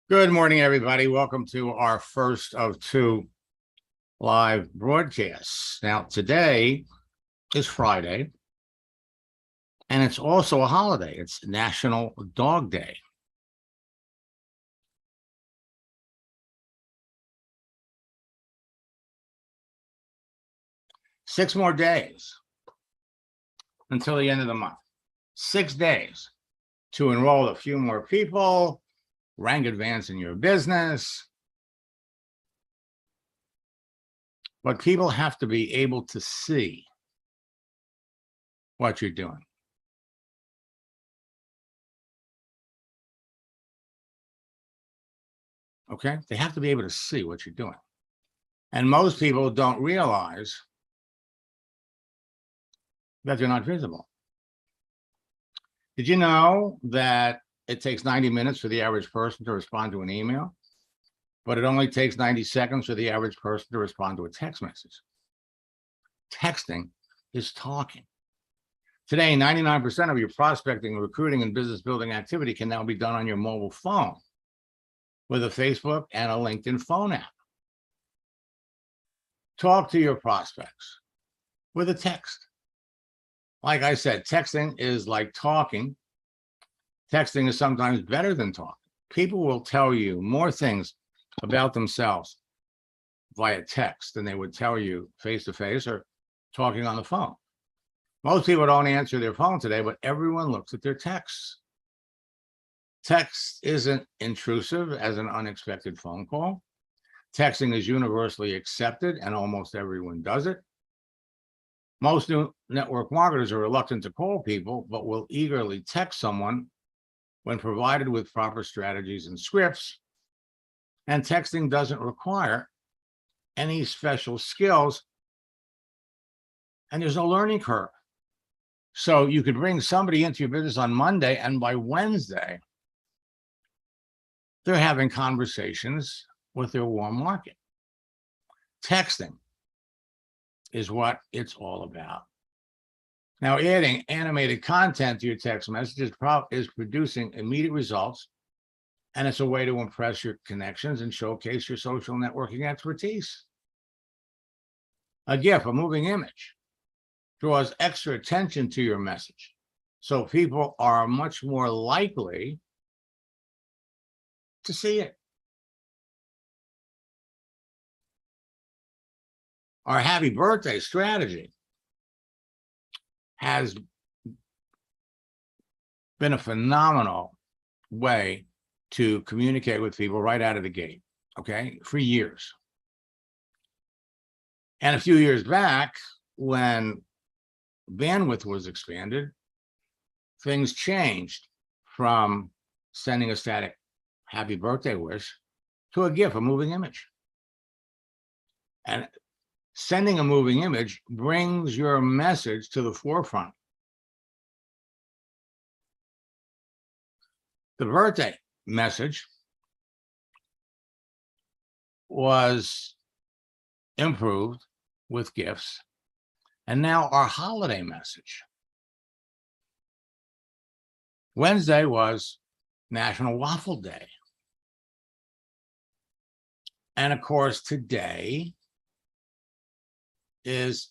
Good morning, everybody. Welcome to our first of two live broadcasts. Now, today is Friday, and it's also a holiday. It's National Dog Day. Six more days until the end of the month. 6 days to enroll a few more people, rank advance in your business. But people have to be able to see what you're doing. Okay? They have to be able to see what you're doing. And most people don't realize that they're not visible. Did you know that it takes 90 minutes for the average person to respond to an email, but it only takes 90 seconds for the average person to respond to a text message? Texting is talking. Today, 99% of your prospecting, recruiting, and business building activity can now be done on your mobile phone with a Facebook and a LinkedIn phone app. Talk to your prospects with a text. Like I said, texting is like talking. Texting is sometimes better than talking. People will tell you more things about themselves via text than they would tell you face-to-face or talking on the phone. Most people don't answer their phone today, but everyone looks at their texts. Text isn't intrusive as an unexpected phone call. Texting is universally accepted, and almost everyone does it. Most new network marketers are reluctant to call people, but will eagerly text someone when provided with proper strategies and scripts. And texting doesn't require any special skills, and there's no learning curve. So you could bring somebody into your business on Monday, and by Wednesday, they're having conversations with their warm market. Texting is what it's all about. Now, adding animated content to your text messages is producing immediate results, and it's a way to impress your connections and showcase your social networking expertise. A GIF, a moving image, draws extra attention to your message, so people are much more likely to see it. Our happy birthday strategy has been a phenomenal way to communicate with people right out of the gate, okay, for years. And a few years back, when bandwidth was expanded, things changed from sending a static happy birthday wish to a GIF, a moving image. And sending a moving image brings your message to the forefront. The birthday message was improved with GIFs, and now our holiday message. Wednesday was National Waffle Day. And of course, today is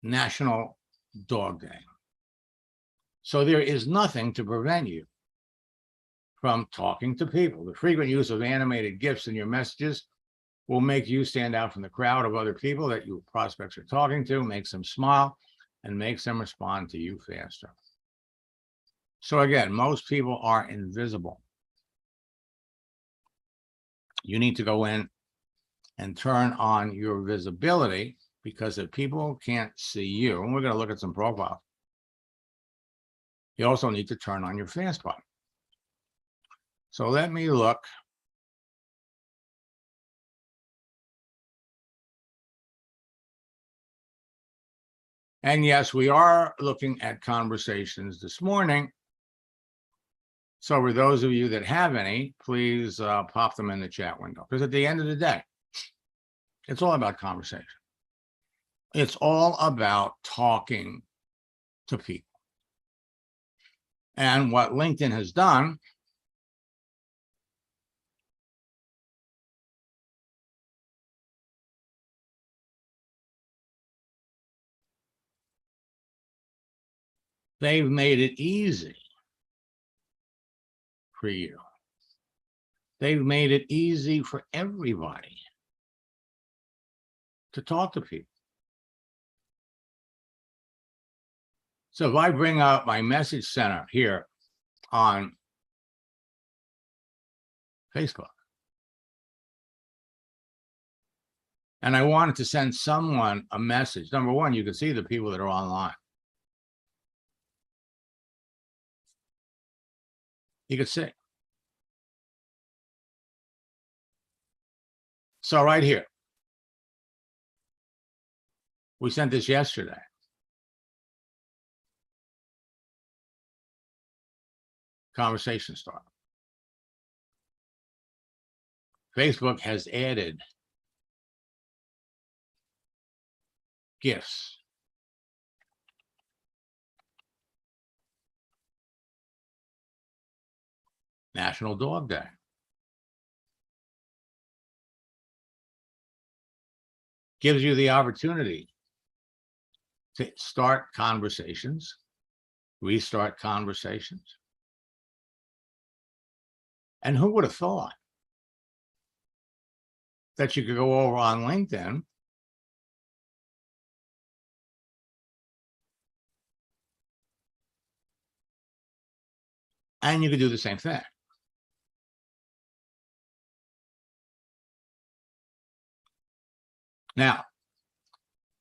National Dog Day. So there is nothing to prevent you from talking to people. The frequent use of animated GIFs in your messages will make you stand out from the crowd of other people that your prospects are talking to, makes them smile, and makes them respond to you faster. So again, most people are invisible. You need to go in and turn on your visibility, because if people can't see you, and we're going to look at some profiles, you also need to turn on your fan spot. So let me look. And yes, we are looking at conversations this morning. So for those of you that have any, please pop them in the chat window, because at the end of the day, it's all about conversation. It's all about talking to people. And what LinkedIn has done They've made it easy for you. They've made it easy for everybody to talk to people. So if I bring up my message center here on Facebook, and I wanted to send someone a message, number one, you can see the people that are online. You can see. So right here, we sent this yesterday. Conversation starter. Facebook has added gifts. National Dog Day. Gives you the opportunity to start conversations, restart conversations. And who would have thought that you could go over on LinkedIn and you could do the same thing? Now,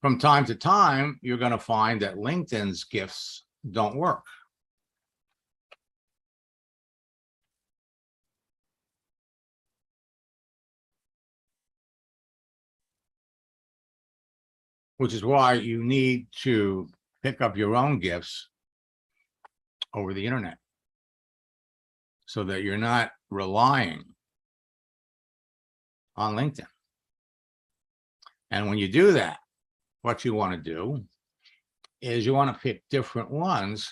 from time to time, you're going to find that LinkedIn's gifts don't work. Which is why you need to pick up your own gifts over the internet so that you're not relying on LinkedIn. And when you do that, what you want to do is you want to pick different ones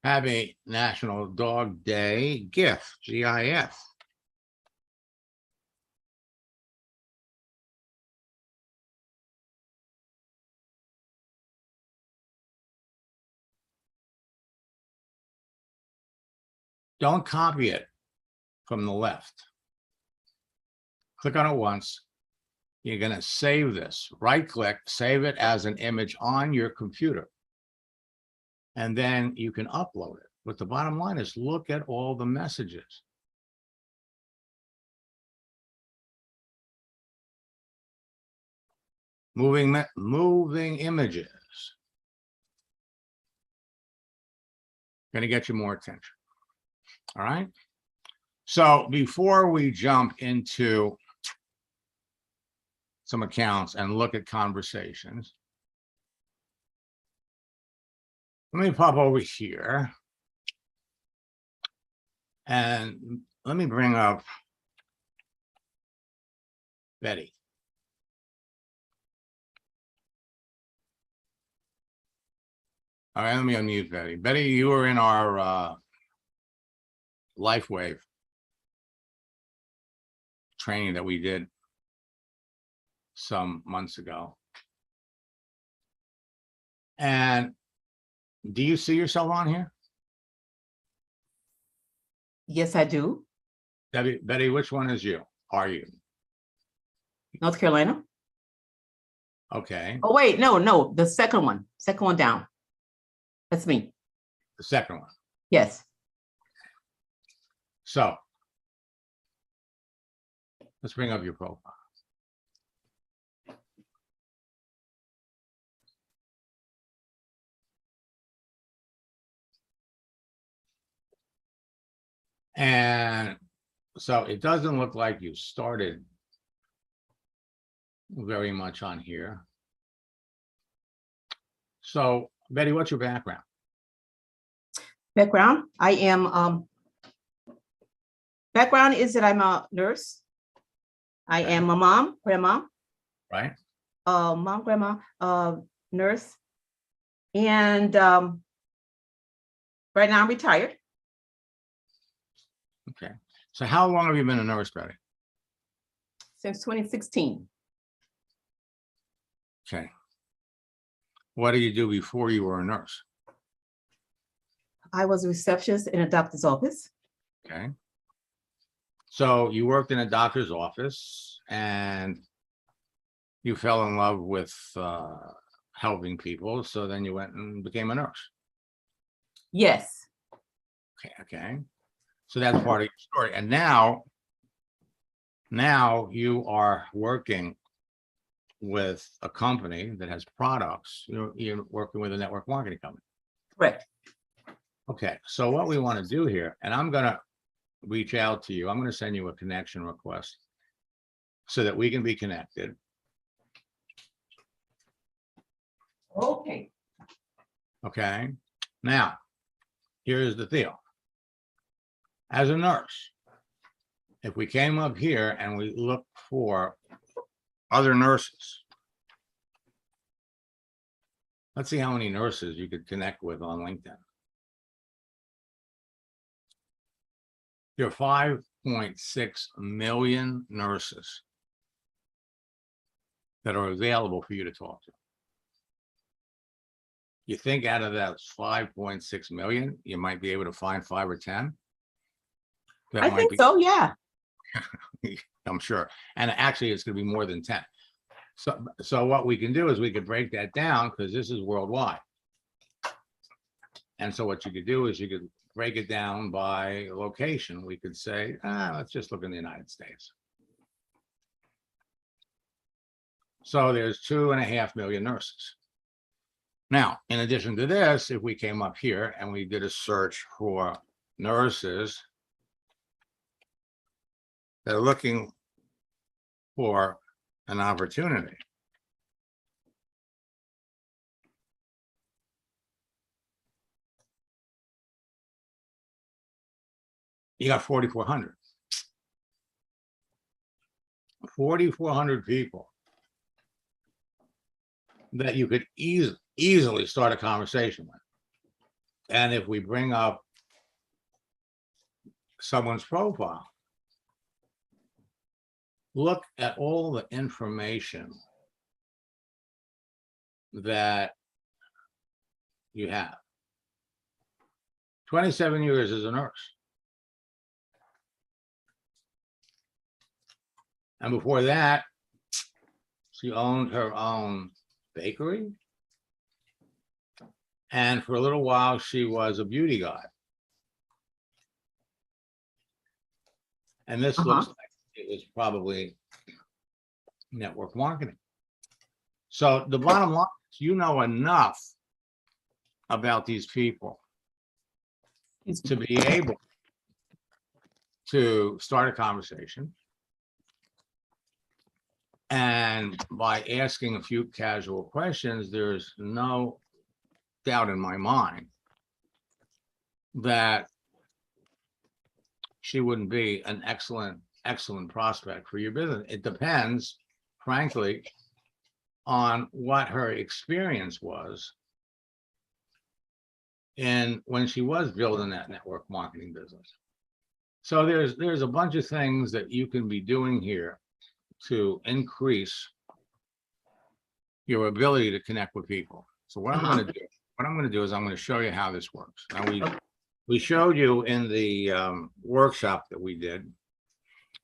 have a National Dog Day gift, GIF. Don't copy it from the left. Click on it once. You're going to save this. Right-click, save it as an image on your computer. And then you can upload it. But the bottom line is look at all the messages. Moving images. Going to get you more attention. All right. So before we jump into some accounts and look at conversations, let me pop over here and let me bring up Betty. All right, let me unmute Betty. Betty, you were in our LifeWave training that we did some months ago. And do you see yourself on here? Yes, I do. Betty, which one is you? Are you? North Carolina. Okay. Oh, wait, no, the second one down. That's me. The second one. Yes. So let's bring up your profile. And so it doesn't look like you started very much on here. So Betty, what's your background? Background, I am, background is that I'm a nurse. I am a mom, grandma. Right. Mom, grandma, nurse. And right now I'm retired. Okay. So how long have you been a nurse, Betty? Since 2016. Okay. What did you do before you were a nurse? I was a receptionist in a doctor's office. Okay. So you worked in a doctor's office and you fell in love with helping people. So then you went and became a nurse. Yes. Okay. Okay. So that's part of your story. And now you are working with a company that has products. You're working with a network marketing company. Correct. Okay. So what we want to do here, and I'm going to reach out to you. I'm going to send you a connection request so that we can be connected. Okay. Okay. Now, here's the deal. As a nurse, if we came up here and we look for other nurses, let's see how many nurses you could connect with on LinkedIn. There are 5.6 million nurses that are available for you to talk to. You think out of that 5.6 million, you might be able to find 5 or 10? That I might think be, so, yeah. I'm sure. And actually, it's going to be more than 10. So what we can do is we could break that down because this is worldwide. And so what you could do is you could break it down by location. We could say, let's just look in the United States. So there's 2.5 million nurses. Now, in addition to this, if we came up here and we did a search for nurses that are looking for an opportunity, you got 4,400. 4,400 people that you could easily start a conversation with. And if we bring up someone's profile, look at all the information that you have. 27 years as a nurse. And before that, she owned her own bakery. And for a little while, she was a beauty guide. And this looks like it was probably network marketing. So the bottom line is you know enough about these people to be able to start a conversation. And by asking a few casual questions, there's no doubt in my mind that she wouldn't be an excellent prospect for your business. It depends, frankly, on what her experience was and when she was building that network marketing business. So there's a bunch of things that you can be doing here to increase your ability to connect with people. So what I'm going to do is I'm going to show you how this works. Now we showed you in the workshop that we did.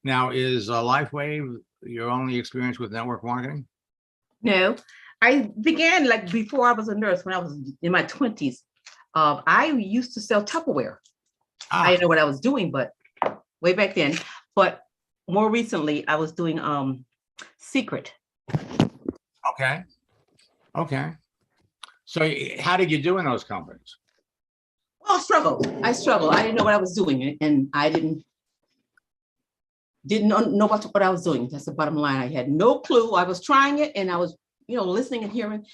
Now, is LifeWave your only experience with network marketing? No, I began like before I was a nurse when I was in my 20s. I used to sell Tupperware. I didn't know what I was doing, but way back then. But more recently, I was doing Secret. Okay. Okay. So how did you do in those companies? Well, I struggled. I didn't know what I was doing, and I didn't know what I was doing. That's the bottom line. I had no clue. I was trying it, and I was, listening and hearing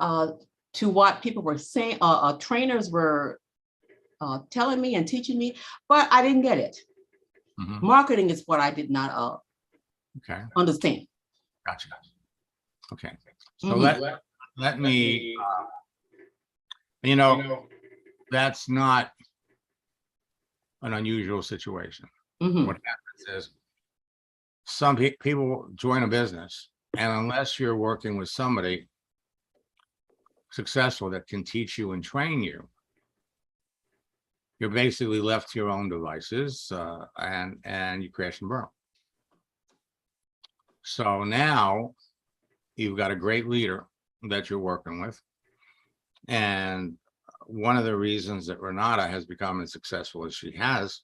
to what people were saying. Trainers were telling me and teaching me, but I didn't get it. Mm-hmm. Marketing is what I did not understand. Gotcha. Okay. So let me, that's not an unusual situation. Mhm. What happens is some people join a business, and unless you're working with somebody successful that can teach you and train you, you're basically left to your own devices, and you crash and burn. So now you've got a great leader that you're working with. And one of the reasons that Renata has become as successful as she has,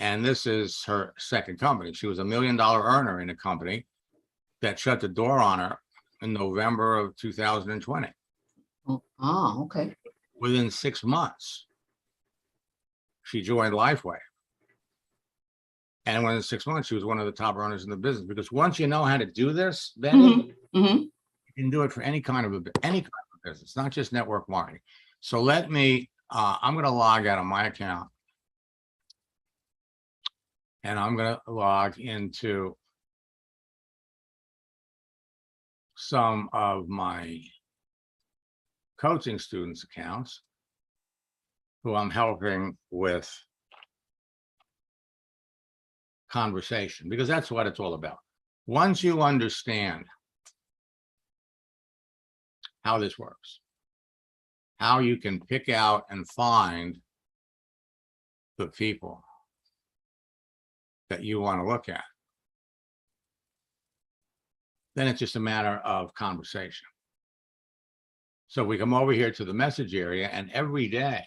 and this is her second company. She was $1 million earner in a company that shut the door on her in November of 2020. Oh, okay. Within 6 months, she joined LifeWay. And within 6 months, she was one of the top earners in the business. Because once you know how to do this, then you can do it for any kind of business, not just network marketing. So let me, I'm going to log out of my account. And I'm going to log into some of my coaching students' accounts who I'm helping with conversation, because that's what it's all about. Once you understand how this works, how you can pick out and find the people that you want to look at, then it's just a matter of conversation. So we come over here to the message area, and every day,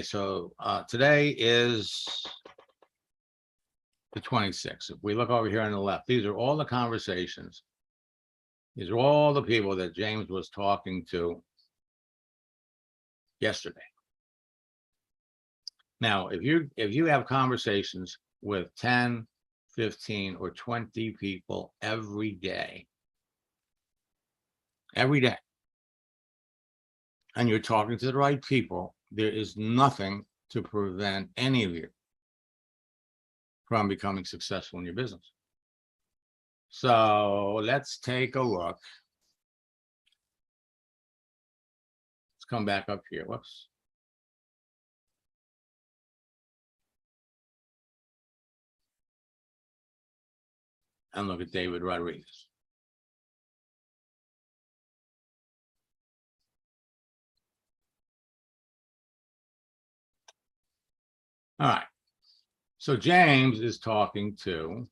so today is the 26th. If we look over here on the left, these are all the conversations. These are all the people that James was talking to yesterday. Now, if you have conversations with 10, 15, or 20 people every day, and you're talking to the right people, there is nothing to prevent any of you from becoming successful in your business. So let's take a look. Let's come back up here. Whoops. And look at David Rodriguez. All right. So James is talking to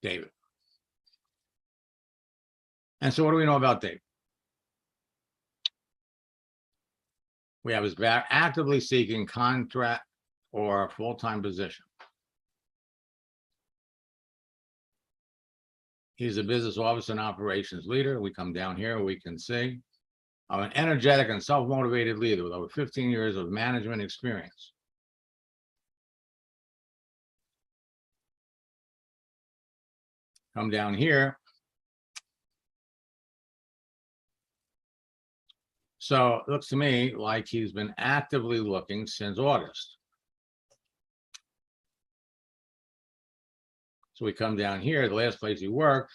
David. And so what do we know about David? We have his back actively seeking contract or a full-time position. He's a business office and operations leader. We come down here, we can see I'm an energetic and self-motivated leader with over 15 years of management experience. Come down here. So it looks to me like he's been actively looking since August. So we come down here, the last place he worked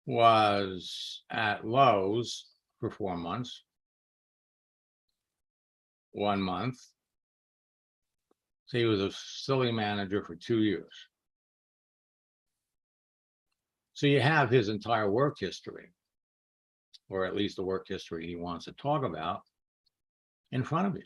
was at Lowe's for 4 months. 1 month. So he was a facility manager for 2 years. So you have his entire work history, or at least the work history he wants to talk about, in front of you.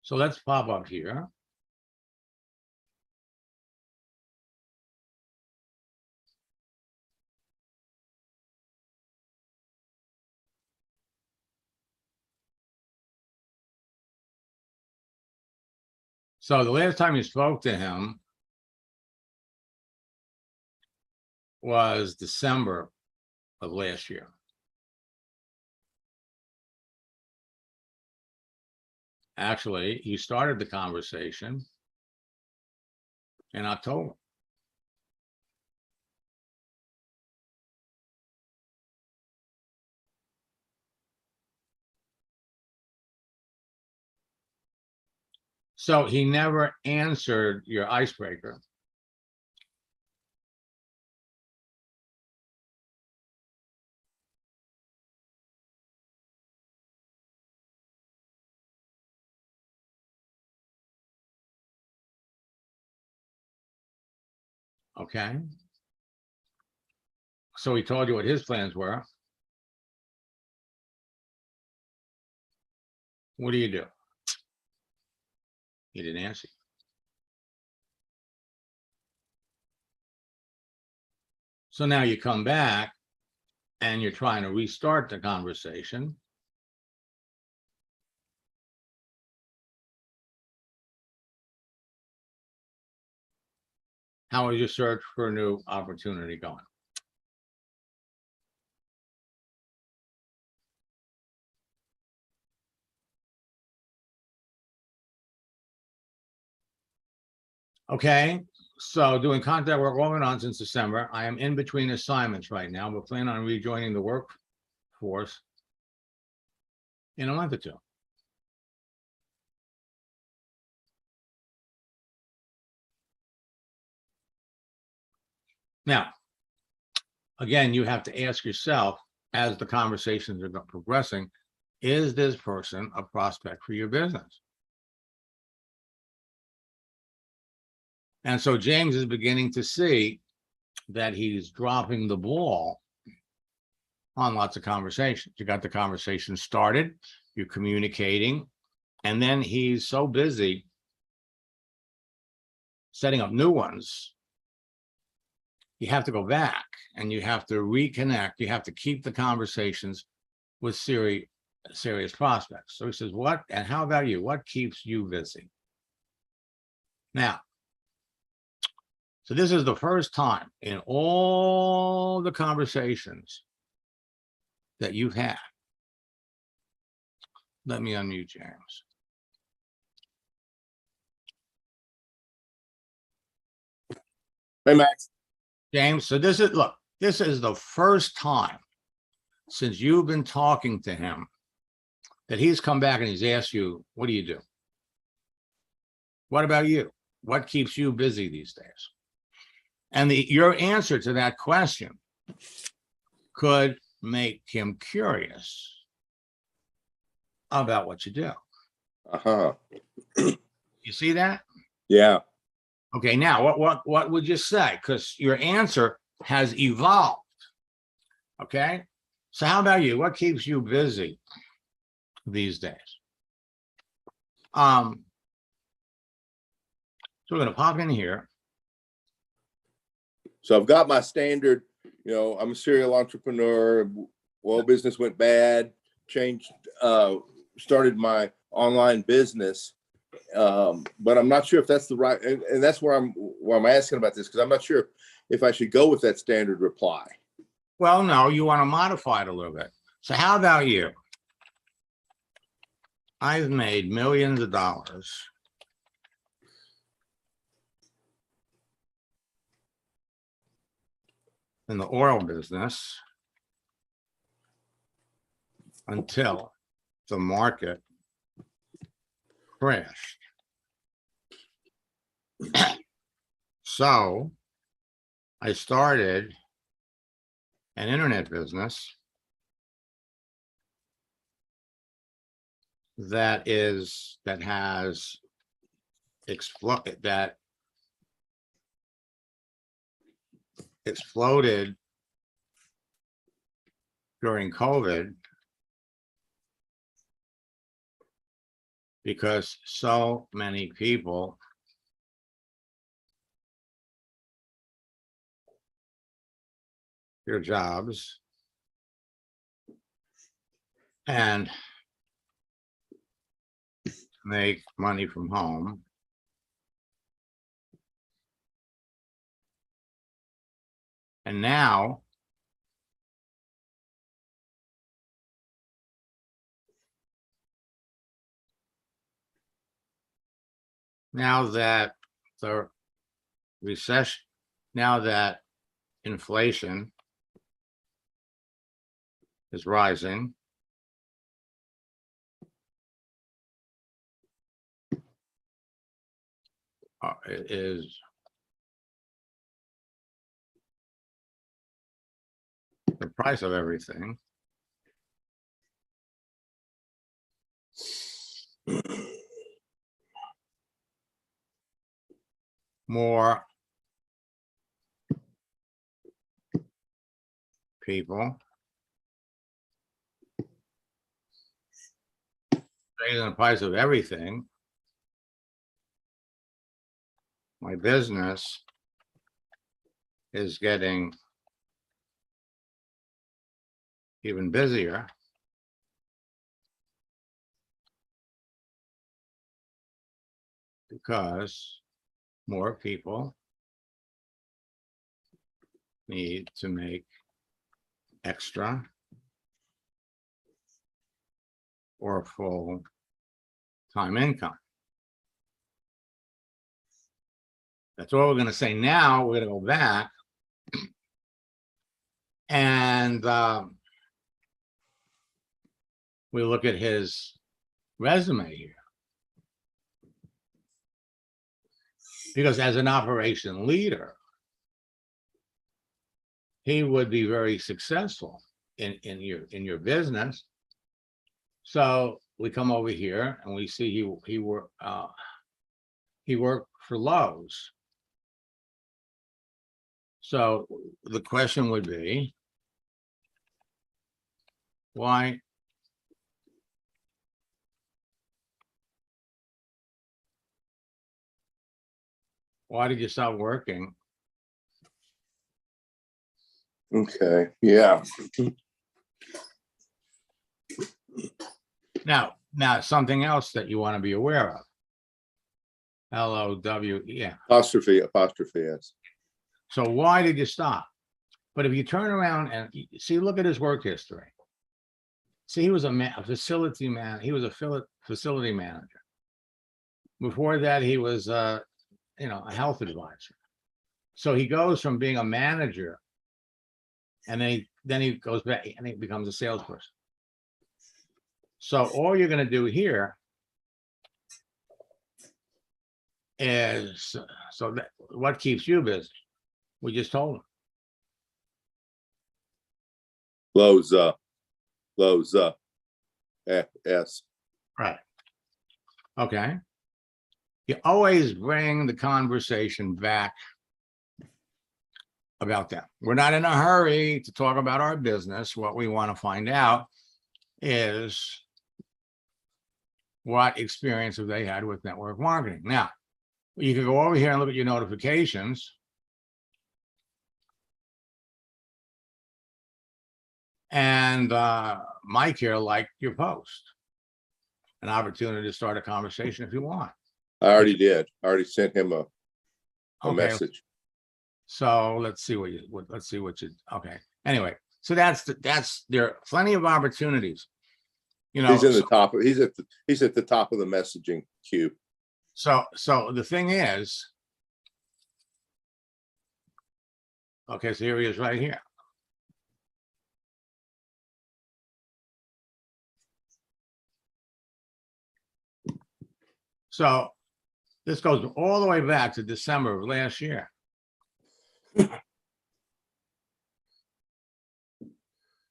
So let's pop up here. So the last time you spoke to him was December of last year. Actually, you started the conversation in October. So he never answered your icebreaker. Okay. So he told you what his plans were. What do? He didn't answer you. So now you come back and you're trying to restart the conversation. How is your search for a new opportunity going? Okay, so doing contact work off and on since December. I am in between assignments right now, but plan on rejoining the workforce in a month or two. Now, again, you have to ask yourself as the conversations are progressing, is this person a prospect for your business? And so James is beginning to see that he's dropping the ball on lots of conversations. You got the conversation started, you're communicating, and then he's so busy setting up new ones. You have to go back and you have to reconnect. You have to keep the conversations with serious prospects. So he says, what, and how about you? What keeps you busy? Now, so this is the first time in all the conversations that you've had. Let me unmute James. Hey, Max. James, so this is, look, this is the first time since you've been talking to him that he's come back and he's asked you, what do you do? What about you? What keeps you busy these days? And your answer to that question could make him curious about what you do. Uh-huh. You see that? Yeah. Okay, now what would you say? Because your answer has evolved. Okay, so how about you? What keeps you busy these days? So we're gonna pop in here. So I've got my standard, I'm a serial entrepreneur. Well, business went bad, changed, started my online business. But I'm not sure if that's the right, and that's where I'm asking about this, because I'm not sure if I should go with that standard reply. Well, no, you want to modify it a little bit. So how about you? I've made millions of dollars in the oil business until the market crashed. So I started an internet business that has exploded during COVID because so many people their jobs and make money from home. And now that the recession, now that inflation is rising, it is the price of everything. More people raising the price of everything. My business is getting even busier. Because more people need to make extra or full-time income. That's all we're going to say now. We're going to go back and we look at his resume here. Because as an operation leader, he would be very successful in your business. So we come over here and we see he worked for Lowe's. So the question would be, why did you stop working? Okay, yeah. Now something else that you want to be aware of. LOW, yeah. Apostrophe, yes. So why did you stop? But if you turn around and see, look at his work history. See, he was a facility man. He was a facility manager. Before that, he was a health advisor. So he goes from being a manager, and then he goes back and he becomes a salesperson. So all you're going to do here is, what keeps you busy? We just told him. Lowe's, S. Right. Okay. You always bring the conversation back about that. We're not in a hurry to talk about our business. What we want to find out is what experience have they had with network marketing. Now, you can go over here and look at your notifications. And Mike here liked your post. An opportunity to start a conversation if you want. I already did. I already sent him a Okay. message. So let's see what you, okay. Anyway, so there are plenty of opportunities. He's in the top. He's at the top of the messaging queue. So the thing is, okay, so here he is right here. So this goes all the way back to December of last year.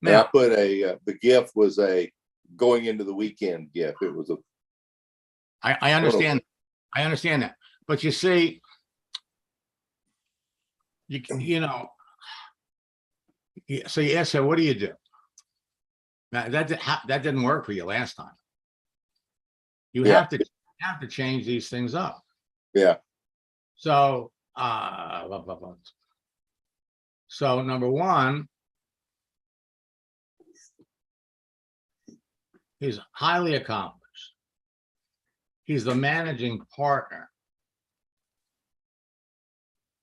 Now, I put the GIF was a going into the weekend GIF. It was a. I understand. I understand that, but you see, so you ask her, what do you do? Now, that didn't work for you last time. You have to change these things up. Yeah. So so number one, he's highly accomplished. He's the managing partner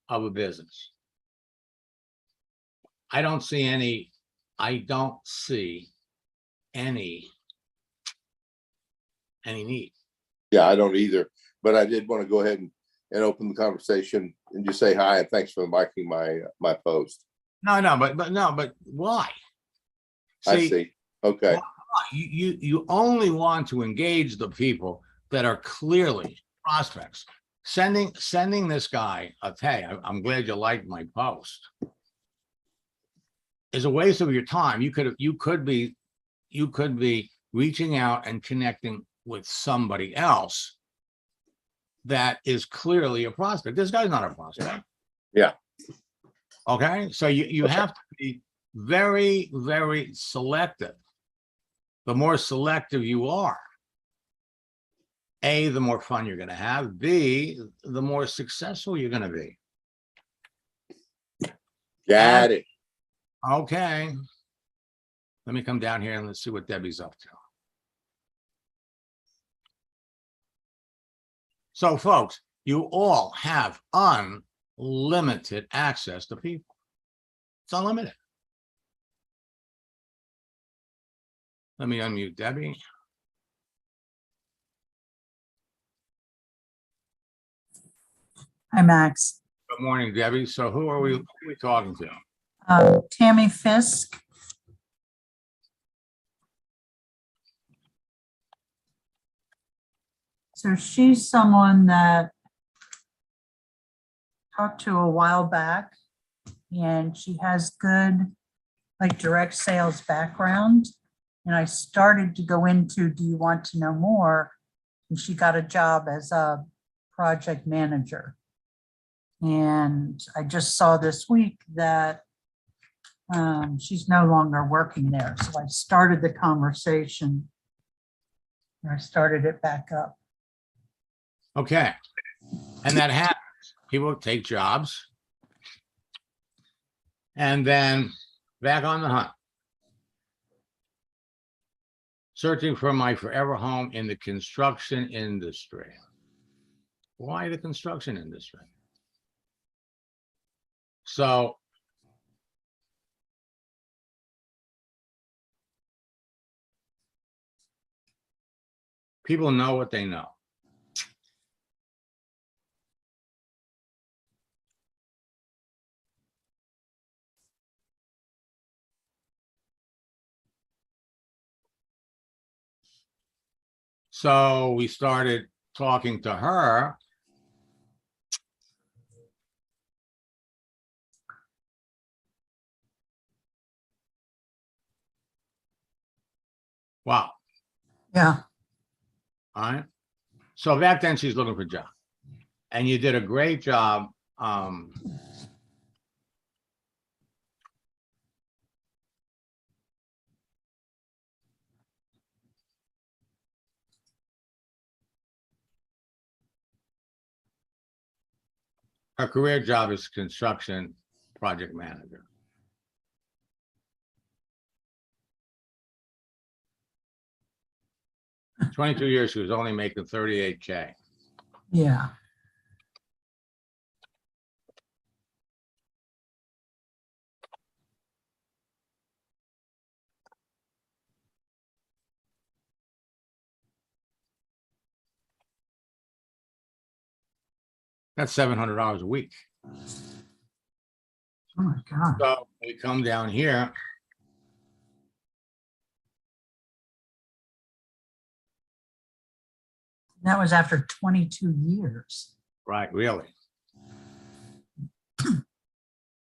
of a business. I don't see any need. Yeah, I don't either. But I did want to go ahead and open the conversation and just say hi and thanks for liking my post. But why? I see. Okay. You only want to engage the people that are clearly prospects. Sending this guy hey, I'm glad you liked my post is a waste of your time. You could be reaching out and connecting with somebody else that is clearly a prospect. This guy's not a prospect. Yeah. Okay. So you have to be very, very selective. The more selective you are, A, the more fun you're going to have. B, the more successful you're going to be. Got it. Okay. Let me come down here and let's see what Debbie's up to. So, folks, you all have unlimited access to people. It's unlimited. Let me unmute Debbie. Hi, Max. Good morning, Debbie. So who are we talking to? Tammy Fisk. So she's someone that talked to a while back, and she has good, like, direct sales background. And I started to go into, do you want to know more? And she got a job as a project manager. And I just saw this week that she's no longer working there. So I started the conversation. I started it back up. Okay. And that happens. People take jobs and then back on the hunt. Searching for my forever home in the construction industry. Why the construction industry? So people know what they know. So we started talking to her. Wow. Yeah. All right. So back then she's looking for a job. And you did a great job. Her career job is construction project manager. For 22 years, she was only making $38K. Yeah. That's $700 a week. Oh my God. So we come down here. That was after 22 years. Right, really.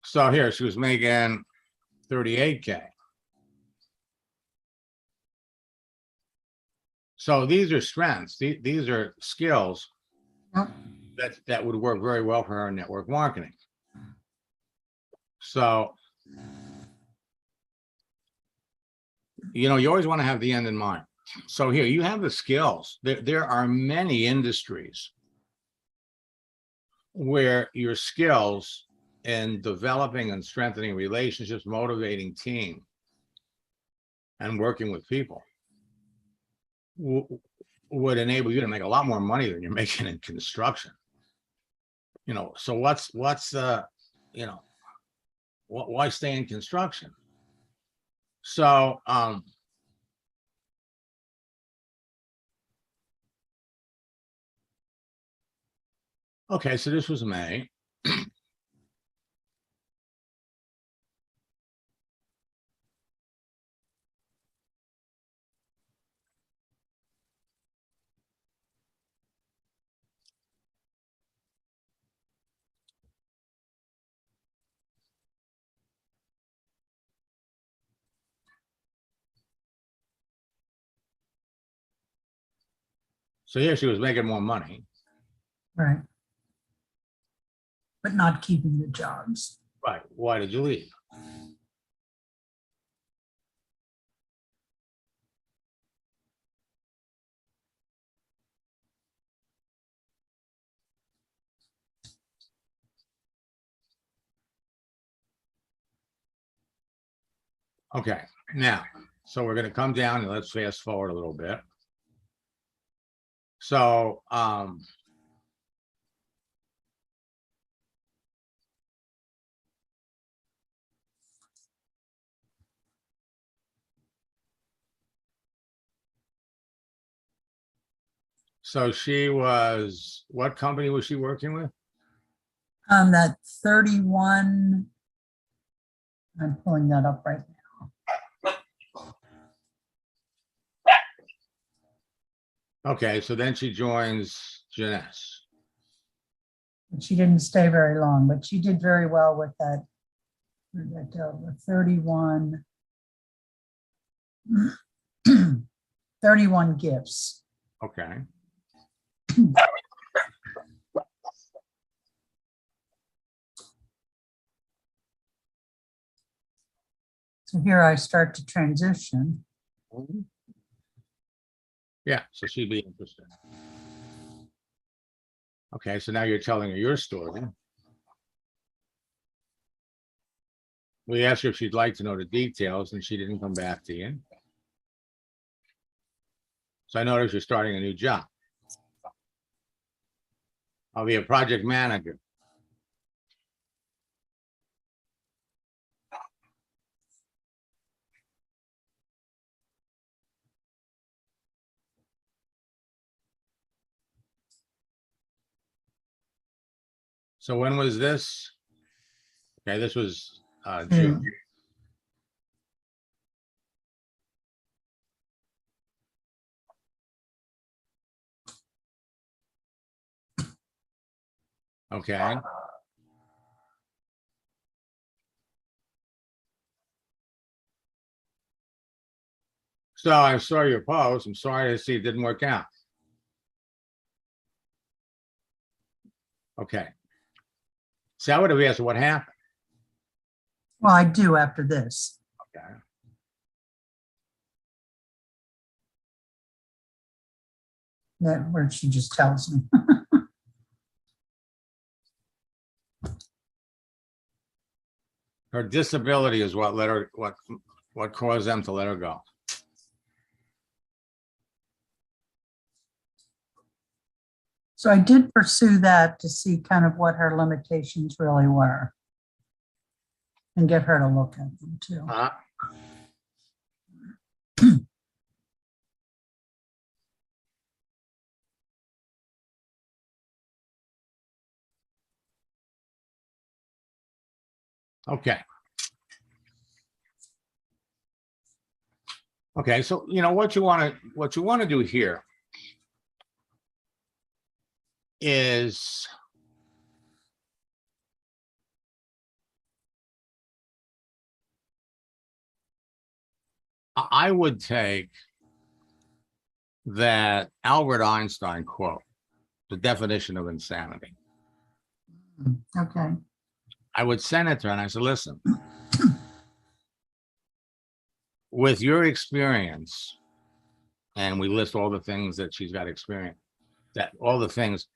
So here she was making 38K. So these are strengths. These are skills Yep. that would work very well for her in network marketing. So, you know, you always want to have the end in mind. So here you have the skills. There are many industries where your skills in developing and strengthening relationships, motivating team, and working with people would enable you to make a lot more money than you're making in construction. You know, so what's you know, why stay in construction? So okay, so this was May. So here she was making more money. Right. But not keeping the jobs. Right. Why did you leave? Okay, now, so we're gonna come down and let's fast forward a little bit. So, so she was, what company was she working with? That 31, I'm pulling that up right now. Okay, so then she joins Jeunesse. She didn't stay very long, but she did very well with that. With 31, 31 gifts. Okay, So here I start to transition. yeah, so she'd be interested. Okay, so now you're telling her your story. We asked her if she'd like to know the details and she didn't come back to you. So I noticed you're starting a new job. I'll be a project manager. So when was this? Okay, this was June. Okay. So I saw your post. I'm sorry to see it didn't work out. Okay. So I would have asked what happened. Well, I do after this. Okay. That where she just tells me. Her disability is what let her, what caused them to let her go. So I did pursue that to see kind of what her limitations really were. And get her to look at them too. Okay. Okay, so you know what you want to do here is I would take that Albert Einstein quote, the definition of insanity. Okay. I would send it to her and I said, listen, with your experience, and we list all the things that she's got experience, that all the things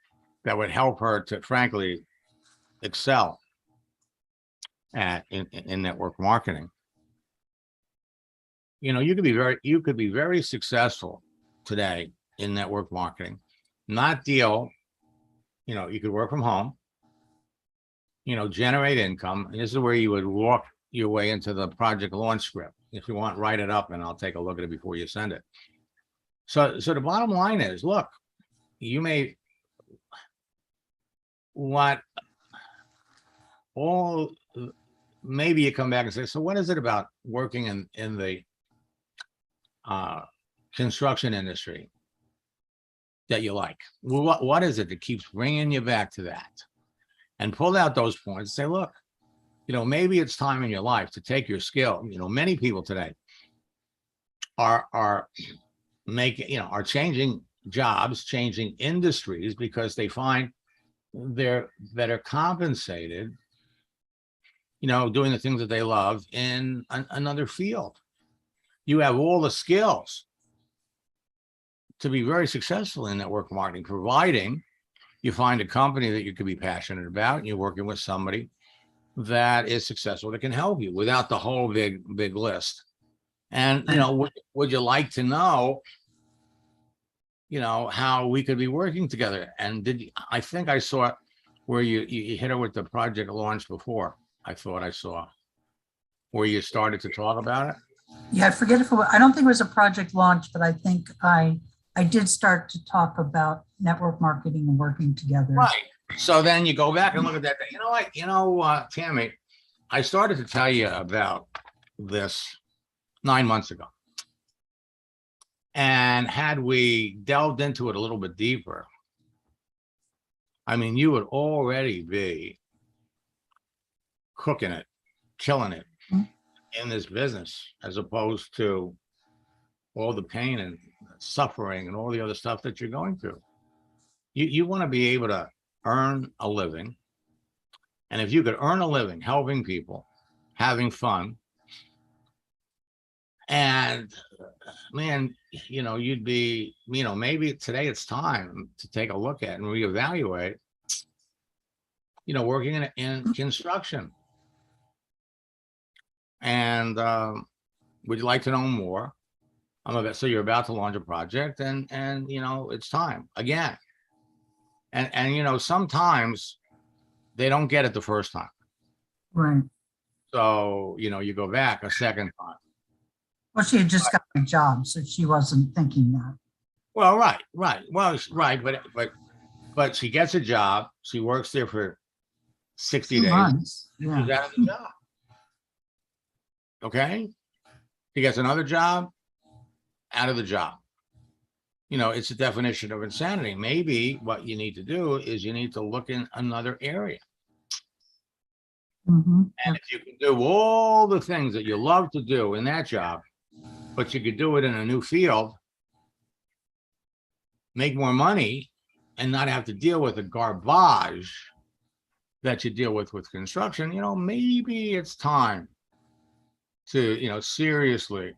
that would help her to frankly excel at in network marketing. You know, you could be very successful today in network marketing, not deal, you know, you could work from home, you know, generate income. And this is where you would walk your way into the project launch script. If you want, write it up and I'll take a look at it before you send it. So the bottom line is, look, you may want all, maybe you come back and say, so what is it about working in the construction industry that you like? Well, what is it that keeps bringing you back to that? And pull out those points and say, look, you know, maybe it's time in your life to take your skill. You know, many people today are making, you know, are changing jobs, changing industries because they find they're better compensated, you know, doing the things that they love in another field. You have all the skills to be very successful in network marketing, providing you find a company that you could be passionate about and you're working with somebody that is successful that can help you without the whole big list. And, you know, would you like to know, you know, how we could be working together? And I think I saw it where you hit her with the project launch before. I thought I saw where you started to talk about it. Yeah, I forget if I don't think it was a project launch, but I think I did start to talk about network marketing and working together. Right. So then you go back and look at that. You know what, Tammy, I started to tell you about this 9 months ago. And had we delved into it a little bit deeper, I mean, you would already be cooking it, killing it in this business, as opposed to all the pain and suffering and all the other stuff that you're going through. You want to be able to earn a living. And if you could earn a living helping people, having fun, and man, you know, you'd be, you know, maybe today it's time to take a look at and reevaluate, you know, working in construction. And would you like to know more? So you're about to launch a project, and you know, it's time again. And you know, sometimes they don't get it the first time. Right. So, you know, you go back a second time. Well, she had just got a job, so she wasn't thinking that. Well, right. Well, right, but she gets a job. She works there for 60 2 days. months. She's Yeah. out of the job. Okay. She gets another job, out of the job. You know, it's a definition of insanity. Maybe what you need to do is you need to look in another area. Mm-hmm. And if you can do all the things that you love to do in that job, but you could do it in a new field, make more money, and not have to deal with the garbage that you deal with construction, you know, maybe it's time to, you know, seriously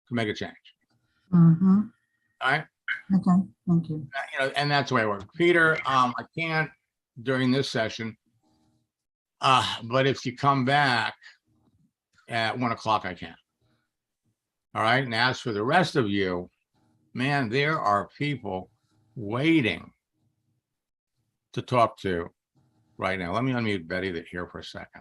to make a change. Mm-hmm. All right. Okay, thank you. You know, and that's the way it works. Peter, I can't during this session, but if you come back at 1 o'clock, I can. All right. And as for the rest of you, man, there are people waiting to talk to right now. Let me unmute Betty here for a second.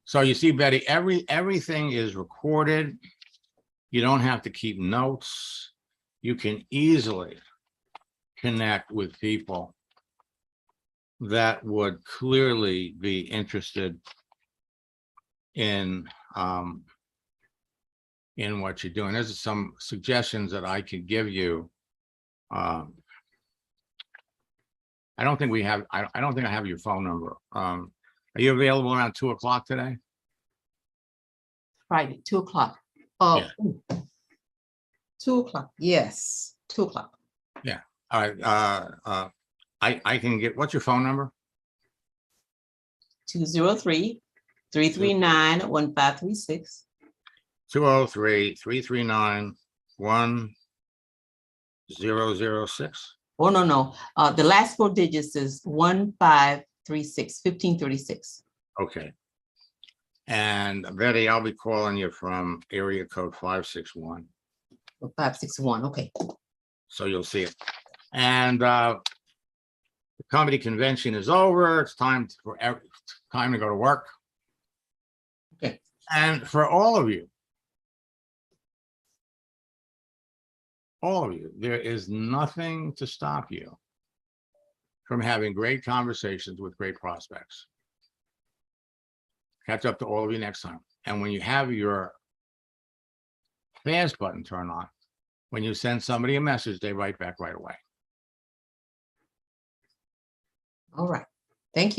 So you see, Betty, everything is recorded. You don't have to keep notes. You can easily connect with people that would clearly be interested in what you're doing. There's some suggestions that I could give you. I don't think we have. I don't think I have your phone number. Are you available around 2 o'clock today? Friday, 2 o'clock. Oh, Yeah. 2 o'clock. Yes, 2 o'clock. Yeah. All right. I can get, what's your phone number? 203-339-1536. 203-339-1006. Oh, no. The last 4 digits is 1536. Okay. And Betty, I'll be calling you from area code 561. 561. Okay. So you'll see it. And the comedy convention is over. It's time to go to work. Okay. And for all of you, there is nothing to stop you from having great conversations with great prospects. Catch up to all of you next time. And when you have your fast button turned on, when you send somebody a message, they write back right away. All right. Thank you.